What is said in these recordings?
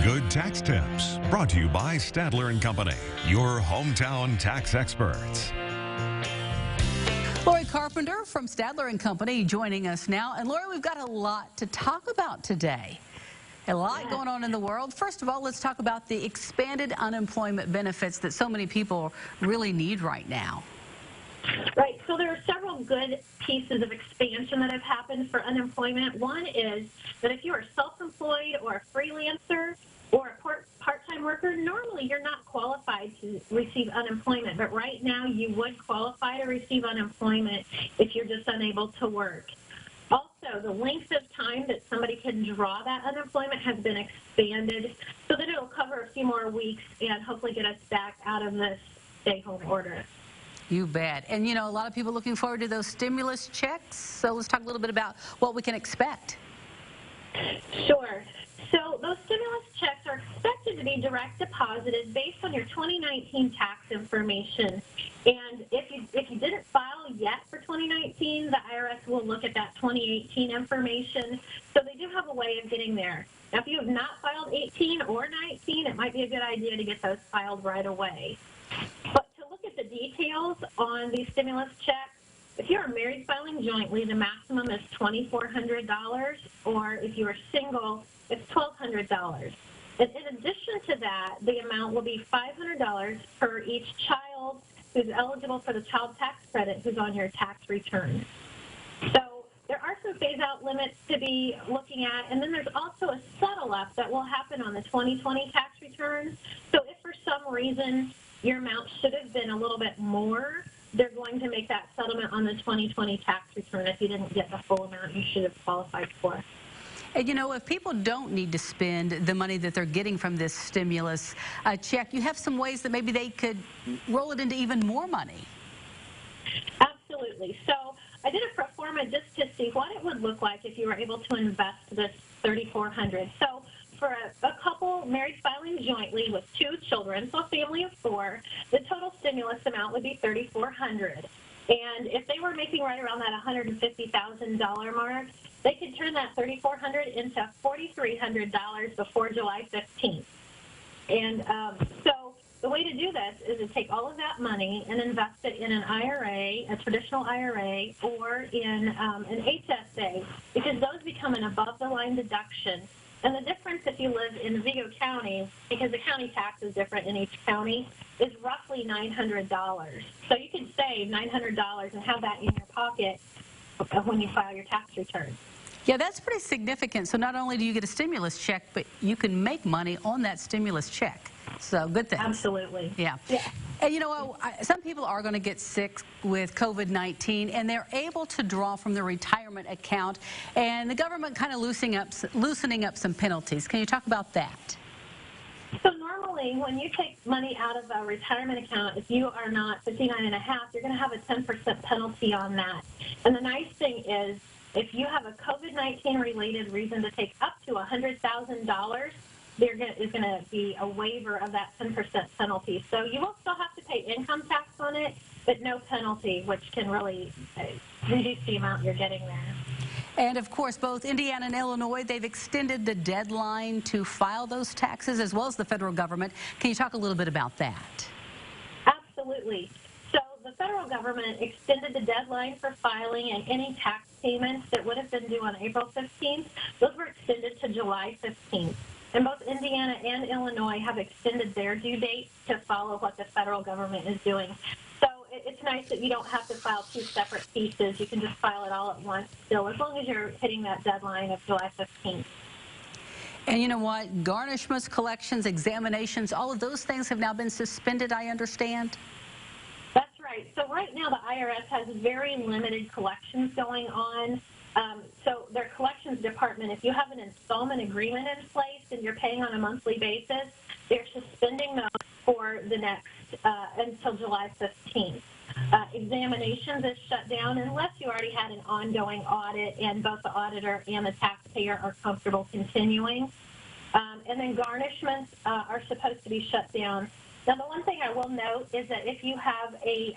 Good Tax Tips, brought to you by Stadler and Company, your hometown tax experts. Lori Carpenter from Stadler and Company joining us now. And Lori, we've got a lot to talk about today. A lot going on in the world. First of all, let's talk about the expanded unemployment benefits that so many people really need right now. Right. So there are several good pieces of expansion that have happened for unemployment. One is that if you are self-employed or a freelancer or a part-time worker, normally you're not qualified to receive unemployment, but right now you would qualify to receive unemployment if you're just unable to work. Also, the length of time that somebody can draw that unemployment has been expanded so that it'll cover a few more weeks and hopefully get us back out of this stay-home order. You bet. And, you know, a lot of people looking forward to those stimulus checks. So let's talk a little bit about what we can expect. Sure. So those stimulus checks are expected to be direct deposited based on your 2019 tax information. And if you didn't file yet for 2019, the IRS will look at that 2018 information. So they do have a way of getting there. Now, if you have not filed 18 or 19, it might be a good idea to get those filed right away. But to look at the details on these stimulus checks, if you are married filing jointly, the maximum is $2,400, or if you are single, it's $1,200. And in addition to that, the amount will be $500 per each child who's eligible for the child tax credit who's on your tax return. So there are some phase-out limits to be looking at, and then there's also a settle-up that will happen on the 2020 tax return. So if for some reason your amount should have been a little bit more, they're going to make that settlement on the 2020 tax return if you didn't get the full amount you should have qualified for. And, you know, if people don't need to spend the money that they're getting from this stimulus check, you have some ways that maybe they could roll it into even more money. Absolutely. So I did a pro forma just to see what it would look like if you were able to invest this $3,400. So for a couple married filing jointly with 2 children, so a family of 4, the total stimulus amount would be $3,400. And if they were making right around that $150,000 mark, they could turn that $3,400 into $4,300 before July 15th. And so the way to do this is to take all of that money and invest it in an IRA, a traditional IRA, or in an HSA, because those become an above-the-line deduction. And the difference if you live in Vigo County, because the county tax is different in each county, is roughly $900. So you can save $900 and have that in your pocket when you file your tax return. Yeah, that's pretty significant. So not only do you get a stimulus check, but you can make money on that stimulus check. So good thing. Absolutely. Yeah. And you know, some people are going to get sick with COVID-19, and they're able to draw from their retirement account, and the government kind of loosening up some penalties. Can you talk about that? So normally, when you take money out of a retirement account, if you are not 59 and a half, you're going to have a 10% penalty on that. And the nice thing is, if you have a COVID-19 related reason to take up to $100,000, there is going to be a waiver of that 10% penalty. So you will still have to pay income tax on it, but no penalty, which can really reduce the amount you're getting there. And, of course, both Indiana and Illinois, they've extended the deadline to file those taxes, as well as the federal government. Can you talk a little bit about that? Absolutely. So the federal government extended the deadline for filing and any tax payments that would have been due on April 15th. Those were extended to July 15th. And both Indiana and Illinois have extended their due date to follow what the federal government is doing. So it's nice that you don't have to file 2 separate pieces. You can just file it all at once still, as long as you're hitting that deadline of July 15th. And you know what? Garnishments, collections, examinations, all of those things have now been suspended, I understand? That's right. So right now the IRS has very limited collections going on. So their collections department, if you have an installment agreement in place and you're paying on a monthly basis, they're suspending those for the next until July 15th. Examinations is shut down unless you already had an ongoing audit and both the auditor and the taxpayer are comfortable continuing. And then garnishments are supposed to be shut down. Now, the one thing I will note is that if you have a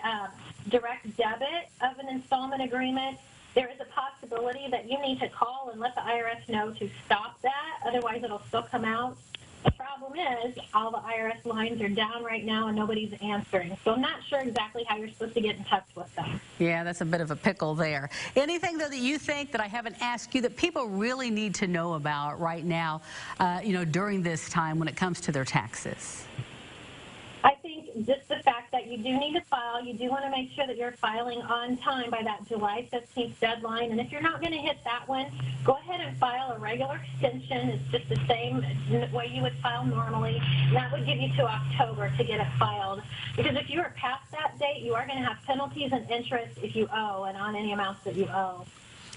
direct debit of an installment agreement, there is a possibility that you need to call and let the IRS know to stop that. Otherwise, it'll still come out. The problem is all the IRS lines are down right now and nobody's answering. So I'm not sure exactly how you're supposed to get in touch with them. Yeah, that's a bit of a pickle there. Anything, though, that you think that I haven't asked you that people really need to know about right now, during this time when it comes to their taxes? I think just the fact that you do need to file, you do want to make sure that you're filing on time by that July 15th deadline. And if you're not going to hit that one, go ahead and file a regular extension. It's just the same way you would file normally. And that would give you to October to get it filed. Because if you are past that date, you are going to have penalties and interest if you owe and on any amounts that you owe.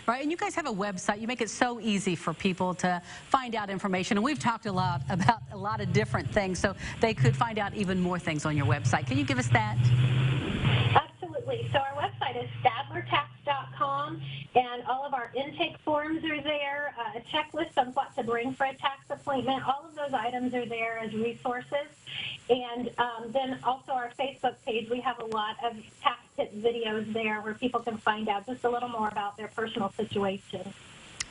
Right, and you guys have a website. You make it so easy for people to find out information. And we've talked a lot about a lot of different things, so they could find out even more things on your website. Can you give us that? Absolutely. So our website is StadlerTax.com, and all of our intake forms are there, a checklist on what to bring for a tax appointment. All of those items are there as resources. And then also our Facebook page, we have a lot of tax tip videos there where people can find out just a little more about their personal situation.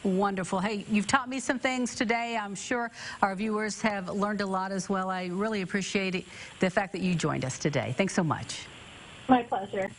Wonderful. Hey, you've taught me some things today. I'm sure our viewers have learned a lot as well. I really appreciate the fact that you joined us today. Thanks so much. My pleasure.